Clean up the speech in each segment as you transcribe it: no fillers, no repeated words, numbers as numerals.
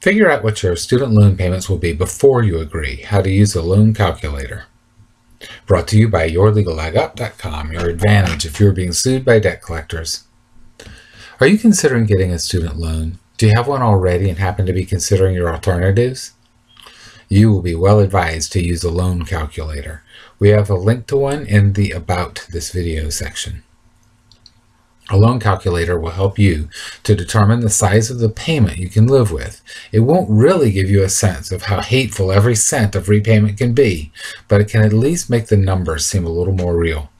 Figure out what your student loan payments will be before you agree. How to use a loan calculator. Brought to you by YourLegalLegUp.com, your advantage if you're being sued by debt collectors. Are you considering getting a student loan? Do you have one already and happen to be considering your alternatives? You will be well advised to use a loan calculator. We have a link to one in the About this video section. A loan calculator will help you to determine the size of the payment you can live with. It won't really give you a sense of how hateful every cent of repayment can be, but it can at least make the numbers seem a little more real.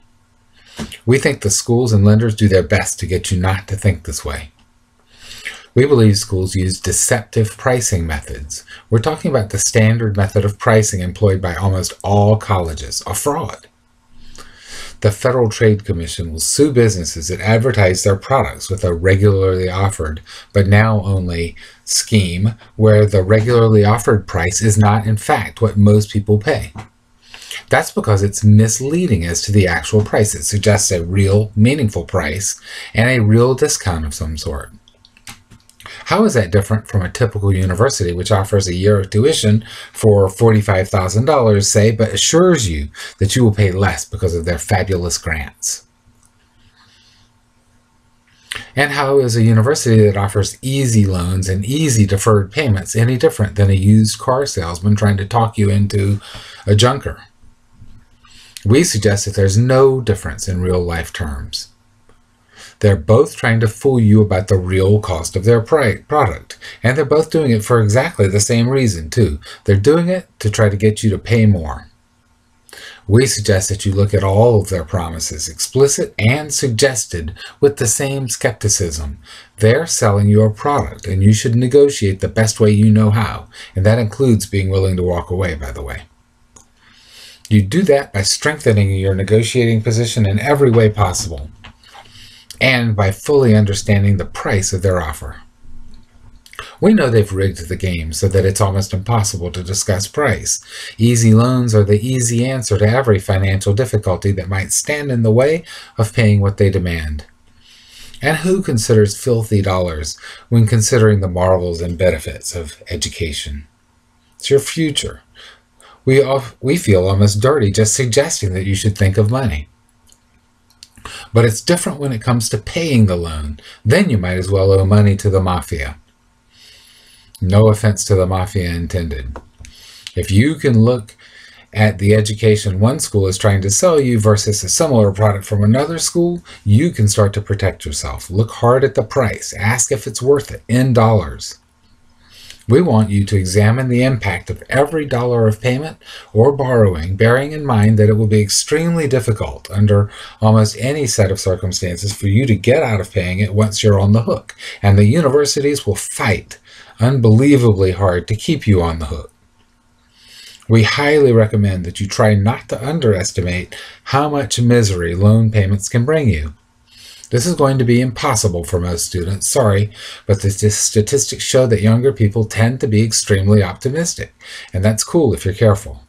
We think the schools and lenders do their best to get you not to think this way. We believe schools use deceptive pricing methods. We're talking about the standard method of pricing employed by almost all colleges, a fraud. The Federal Trade Commission will sue businesses that advertise their products with a regularly offered, but now only, scheme where the regularly offered price is not in fact what most people pay. That's because it's misleading as to the actual price. It suggests a real, meaningful price and a real discount of some sort. How is that different from a typical university which offers a year of tuition for $45,000, say, but assures you that you will pay less because of their fabulous grants? And how is a university that offers easy loans and easy deferred payments any different than a used car salesman trying to talk you into a junker? We suggest that there's no difference in real life terms. They're both trying to fool you about the real cost of their product, and they're both doing it for exactly the same reason, too. They're doing it to try to get you to pay more. We suggest that you look at all of their promises, explicit and suggested, with the same skepticism. They're selling you a product, and you should negotiate the best way you know how, and that includes being willing to walk away, by the way. You do that by strengthening your negotiating position in every way possible, and by fully understanding the price of their offer. We know they've rigged the game so that it's almost impossible to discuss price. Easy loans are the easy answer to every financial difficulty that might stand in the way of paying what they demand. And who considers filthy dollars when considering the marvels and benefits of education? It's your future. We feel almost dirty just suggesting that you should think of money. But it's different when it comes to paying the loan. Then you might as well owe money to the mafia. No offense to the mafia intended. If you can look at the education one school is trying to sell you versus a similar product from another school, you can start to protect yourself. Look hard at the price. Ask if it's worth it in dollars. We want you to examine the impact of every dollar of payment or borrowing, bearing in mind that it will be extremely difficult under almost any set of circumstances for you to get out of paying it once you're on the hook, and the universities will fight unbelievably hard to keep you on the hook. We highly recommend that you try not to underestimate how much misery loan payments can bring you. This is going to be impossible for most students, sorry, but the statistics show that younger people tend to be extremely optimistic, and that's cool if you're careful.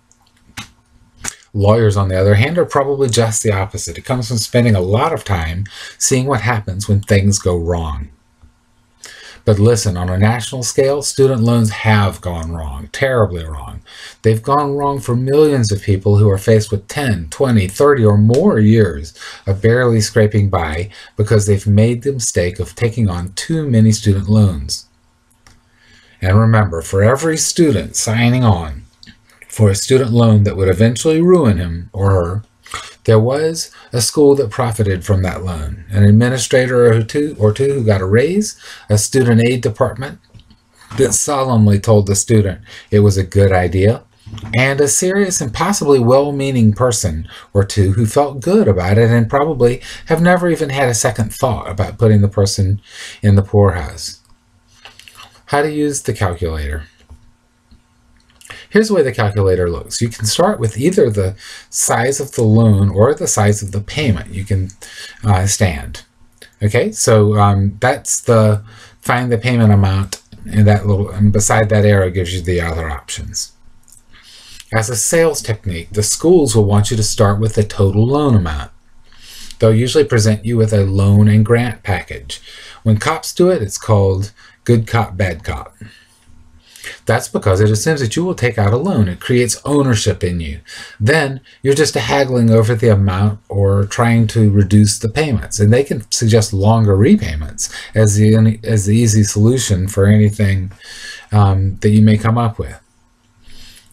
Lawyers, on the other hand, are probably just the opposite. It comes from spending a lot of time seeing what happens when things go wrong. But listen, on a national scale, student loans have gone wrong, terribly wrong. They've gone wrong for millions of people who are faced with 10, 20, 30 or more years of barely scraping by because they've made the mistake of taking on too many student loans. And remember, for every student signing on for a student loan that would eventually ruin him or her, there was a school that profited from that loan, an administrator or two who got a raise, a student aid department that solemnly told the student it was a good idea, and a serious and possibly well-meaning person or two who felt good about it and probably have never even had a second thought about putting the person in the poorhouse. How to use the calculator. Here's the way the calculator looks. You can start with either the size of the loan or the size of the payment you can stand. Okay, so that's the find the payment amount, and that little, and beside that arrow gives you the other options. As a sales technique, the schools will want you to start with the total loan amount. They'll usually present you with a loan and grant package. When cops do it, it's called good cop, bad cop. That's because it assumes that you will take out a loan. It creates ownership in you. Then you're just haggling over the amount or trying to reduce the payments. And they can suggest longer repayments as the easy solution for anything that you may come up with.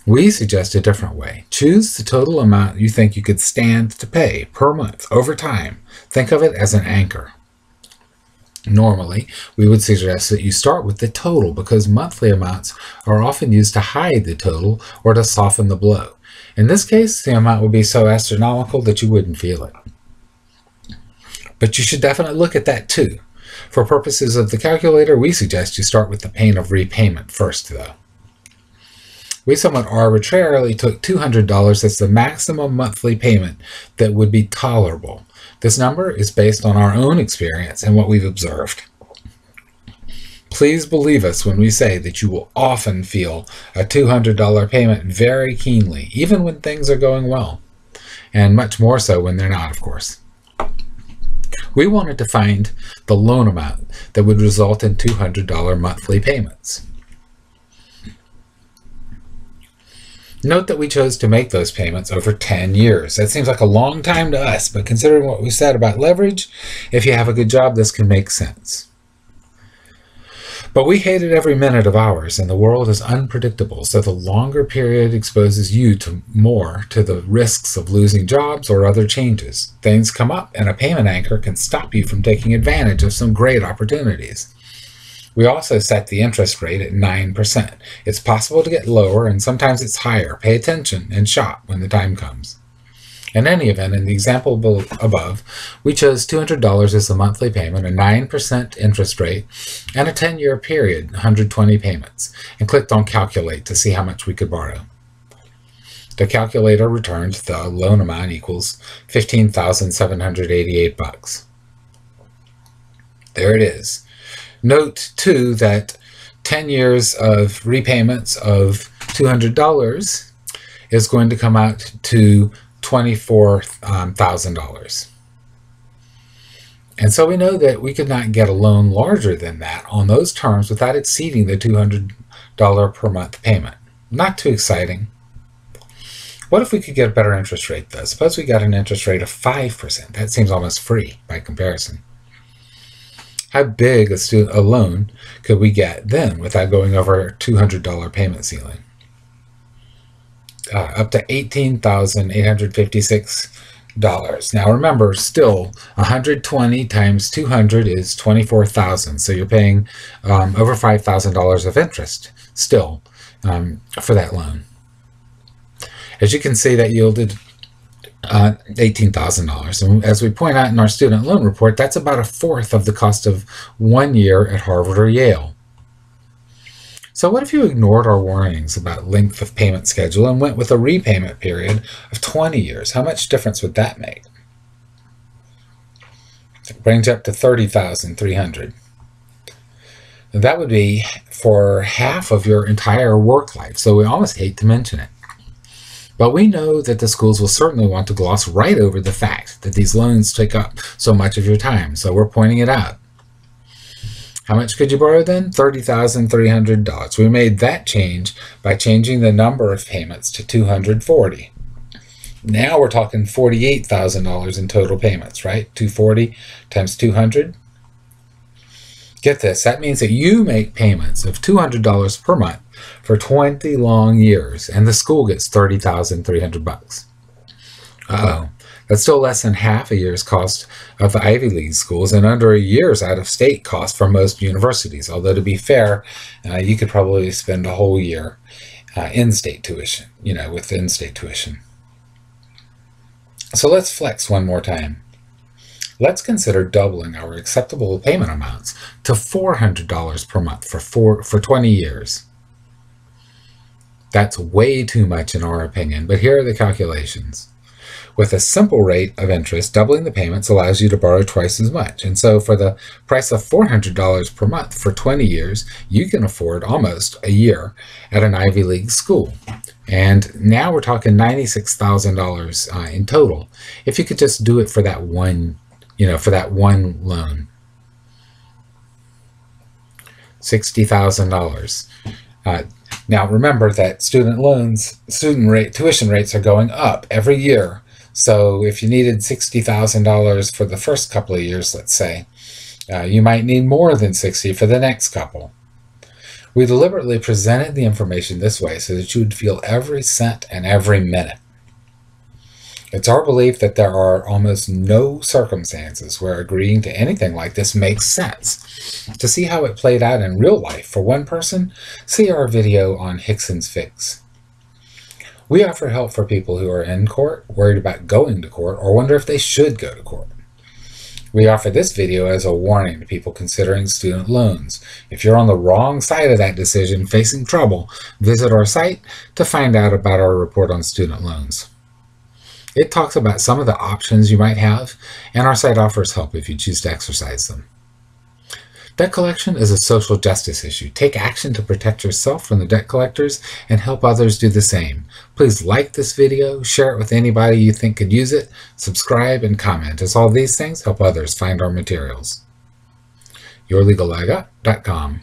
We suggest a different way. Choose the total amount you think you could stand to pay per month over time. Think of it as an anchor. Normally, we would suggest that you start with the total because monthly amounts are often used to hide the total or to soften the blow. In this case, the amount would be so astronomical that you wouldn't feel it. But you should definitely look at that too. For purposes of the calculator, we suggest you start with the pain of repayment first, though. We somewhat arbitrarily took $200 as the maximum monthly payment that would be tolerable. This number is based on our own experience and what we've observed. Please believe us when we say that you will often feel a $200 payment very keenly, even when things are going well, and much more so when they're not, of course. We wanted to find the loan amount that would result in $200 monthly payments. Note that we chose to make those payments over 10 years. That seems like a long time to us, but considering what we said about leverage, if you have a good job, this can make sense. But we hated every minute of ours, and the world is unpredictable, so the longer period exposes you more to the risks of losing jobs or other changes. Things come up, and a payment anchor can stop you from taking advantage of some great opportunities. We also set the interest rate at 9%. It's possible to get lower, and sometimes it's higher. Pay attention and shop when the time comes. In any event, in the example above, we chose $200 as the monthly payment, a 9% interest rate, and a 10-year period, 120 payments, and clicked on Calculate to see how much we could borrow. The calculator returned the loan amount equals $15,788. There it is. Note, too, that 10 years of repayments of $200 is going to come out to $24,000. And so we know that we could not get a loan larger than that on those terms without exceeding the $200 per month payment. Not too exciting. What if we could get a better interest rate, though? Suppose we got an interest rate of 5%. That seems almost free by comparison. How big a loan could we get then without going over a $200 payment ceiling? Up to $18,856. Now remember, still 120 times 200 is 24,000. So you're paying over $5,000 of interest still for that loan. As you can see, that yielded $18,000. And as we point out in our student loan report, that's about a fourth of the cost of 1 year at Harvard or Yale. So what if you ignored our warnings about length of payment schedule and went with a repayment period of 20 years? How much difference would that make? It brings you up to $30,300. That would be for half of your entire work life, so we almost hate to mention it. But we know that the schools will certainly want to gloss right over the fact that these loans take up so much of your time, so we're pointing it out. How much could you borrow then? $30,300. We made that change by changing the number of payments to 240. Now we're talking $48,000 in total payments, right? 240 times 200. Get this, that means that you make payments of $200 per month for 20 long years, and the school gets $30,300. Uh-oh. That's still less than half a year's cost of the Ivy League schools and under a year's out-of-state cost for most universities. Although, to be fair, you could probably spend a whole year in-state tuition, with in-state tuition. So let's flex one more time. Let's consider doubling our acceptable payment amounts to $400 per month for 20 years. That's way too much in our opinion, but here are the calculations. With a simple rate of interest, doubling the payments allows you to borrow twice as much. And so for the price of $400 per month for 20 years, you can afford almost a year at an Ivy League school. And now we're talking $96,000 in total. If you could just do it for that one, loan. $60,000. Now remember that tuition rates are going up every year. So if you needed $60,000 for the first couple of years, let's say, you might need more than 60 for the next couple. We deliberately presented the information this way so that you would feel every cent and every minute. It's our belief that there are almost no circumstances where agreeing to anything like this makes sense. To see how it played out in real life for one person, see our video on Hickson's Fix. We offer help for people who are in court, worried about going to court, or wonder if they should go to court. We offer this video as a warning to people considering student loans. If you're on the wrong side of that decision, facing trouble, visit our site to find out about our report on student loans. It talks about some of the options you might have, and our site offers help if you choose to exercise them. Debt collection is a social justice issue. Take action to protect yourself from the debt collectors and help others do the same. Please like this video, share it with anybody you think could use it, subscribe, and comment, as all these things help others find our materials. YourLegalLegUp.com